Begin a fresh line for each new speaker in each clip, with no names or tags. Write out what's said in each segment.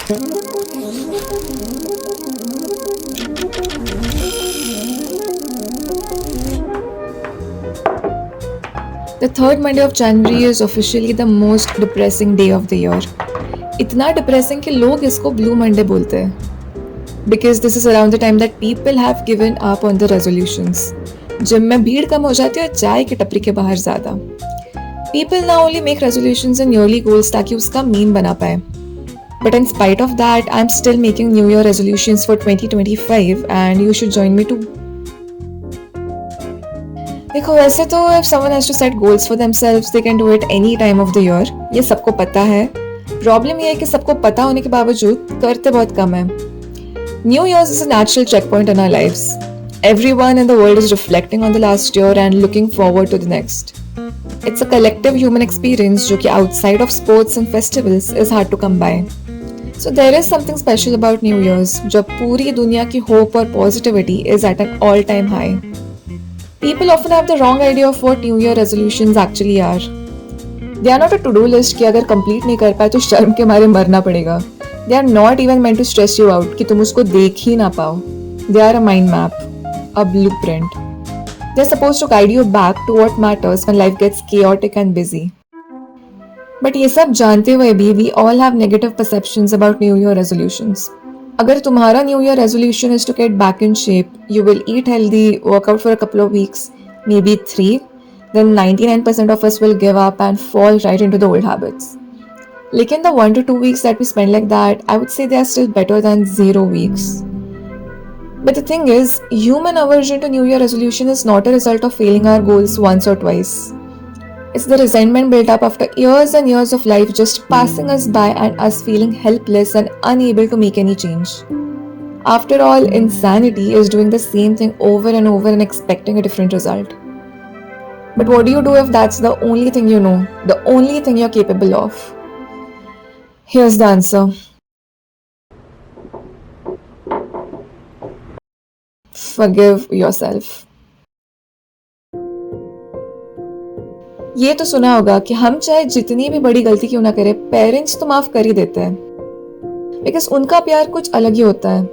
The third Monday of January is officially the most depressing day of the year. इतना depressing कि लोग इसको Blue Monday बोलते हैं. Because this is around the time that people have given up on the resolutions. Gym में भीड़ कम हो जाती है और चाय की टपरी के बाहर ज़्यादा. People now only make resolutions and yearly goals ताकि उसका मीम बना पाए. But in spite of that, I'm still making New Year resolutions for 2025 and you should join me too. देखो वैसे तो if someone has to set goals for themselves, they can do it any time of the year. ये सबको पता है. Problem ये है कि सबको पता होने के बावजूद करते बहुत कम है. New Year's is a natural checkpoint in our lives. Everyone in the world is reflecting on the last year and looking forward to the next. It's a collective human experience जो कि outside of sports and festivals is hard to come by. So there is something special about New Year's जब पूरी दुनिया की hope और positivity is at an all-time high. People often have the wrong idea of what New Year resolutions actually are. They are not a to-do list कि अगर complete नहीं कर पाए तो शर्म के मारे मरना पड़ेगा. They are not even meant to stress you out कि तुम उसको देख ही ना पाओ. They are a mind map, a blueprint. They are supposed to guide you back to what matters when life gets chaotic and busy. But ये सब जानते हुए भी we all have negative perceptions about New Year resolutions. अगर तुम्हारा New Year resolution is to get back in shape, you will eat healthy, work out for a couple of weeks, maybe 3, then 99% of us will give up and fall right into the old habits. Lekin the 1 to 2 weeks that we spend like that, I would say they are still better than 0 weeks. But the thing is, human aversion to New Year resolution is not a result of failing our goals once or twice. It's the resentment built up after years and years of life just passing us by and us feeling helpless and unable to make any change. After all, insanity is doing the same thing over and over and expecting a different result. But what do you do if that's the only thing you know, the only thing you're capable of? Here's the answer. Forgive yourself. ये तो सुना होगा कि हम चाहे जितनी भी बड़ी गलती क्यों ना करें, पेरेंट्स तो माफ कर ही देते हैं. बिकॉज उनका प्यार कुछ अलग ही होता है.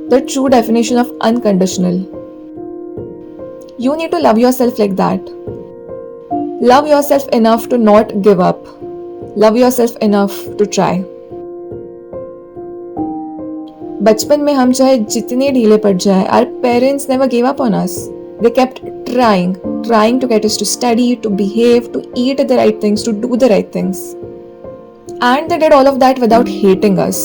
The true definition of unconditional. You need to love yourself like that. Love yourself enough to not give up. Love yourself enough to try. बचपन में हम चाहे जितने ढीले पड़ जाए, our parents never give up on us. They kept trying to get us to study, to behave, to eat the right things, to do the right things. And they did all of that without hating us.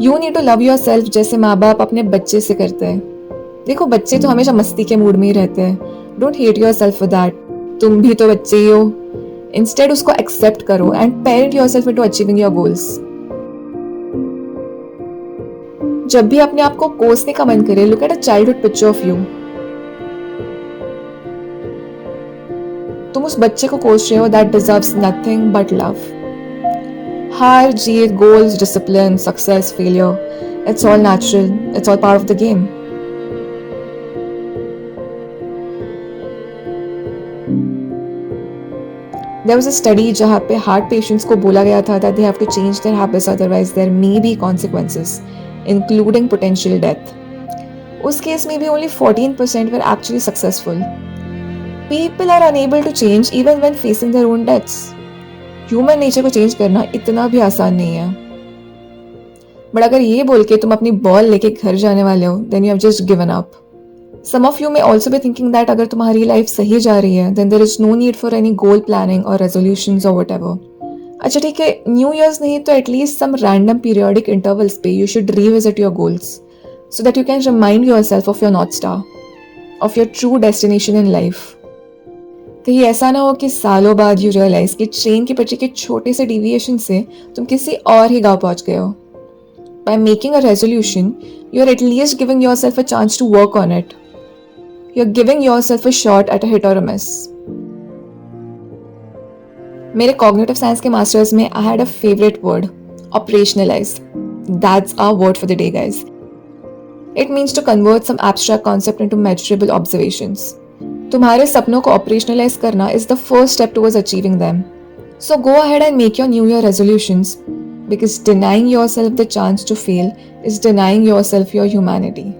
You need to love yourself जैसे माँ बाप अपने बच्चे से करते हैं. देखो बच्चे तो हमेशा मस्ती के मूड में ही रहते हैं. Don't hate yourself for that. तुम भी तो बच्चे ही हो. Instead उसको accept करो and parent yourself into achieving your goals. जब भी अपने आप को कोसने का मन करे, look at a childhood picture of you. तुम उस बच्चे को कोस रहे हो that deserves nothing but love. हार जीत, goals, discipline, success, failure, it's all natural, it's all part of the game. There was a study जहाँ पे heart patients को बोला गया था that they have to change their habits otherwise there may be consequences, including potential death. उस case में भी only 14% were actually successful. People are unable to change even when facing their own deaths. Human nature को change करना इतना भी आसान नहीं है. But अगर ये बोल के तुम अपनी बॉल लेके घर जाने वाले हो, then you have just given up. Some of you may also be thinking that अगर तुम्हारी लाइफ सही जा रही है, then there is no need for any goal planning or resolutions or whatever. अच्छा ठीक है, New Year's नहीं तो at least some random periodic intervals पे you should revisit your goals so that you can remind yourself of your North Star, of your true destination in life. कहीं ऐसा ना हो कि सालों बाद यू रियलाइज कि ट्रेन की पटरी के छोटे से डिविएशन से तुम किसी और ही गांव पहुंच गए हो. By making a resolution you are at least giving yourself a chance to work on it. You are giving yourself a shot at a hit or a miss. मेरे कॉग्निटिव साइंस के मास्टर्स में I had a favourite word, operationalise. That's our word for the day guys. It means to convert some abstract concept into measurable observations. तुम्हारे सपनों को operationalise करना is the first step towards achieving them. So go ahead and make your new year resolutions, because denying yourself the chance to fail is denying yourself your humanity.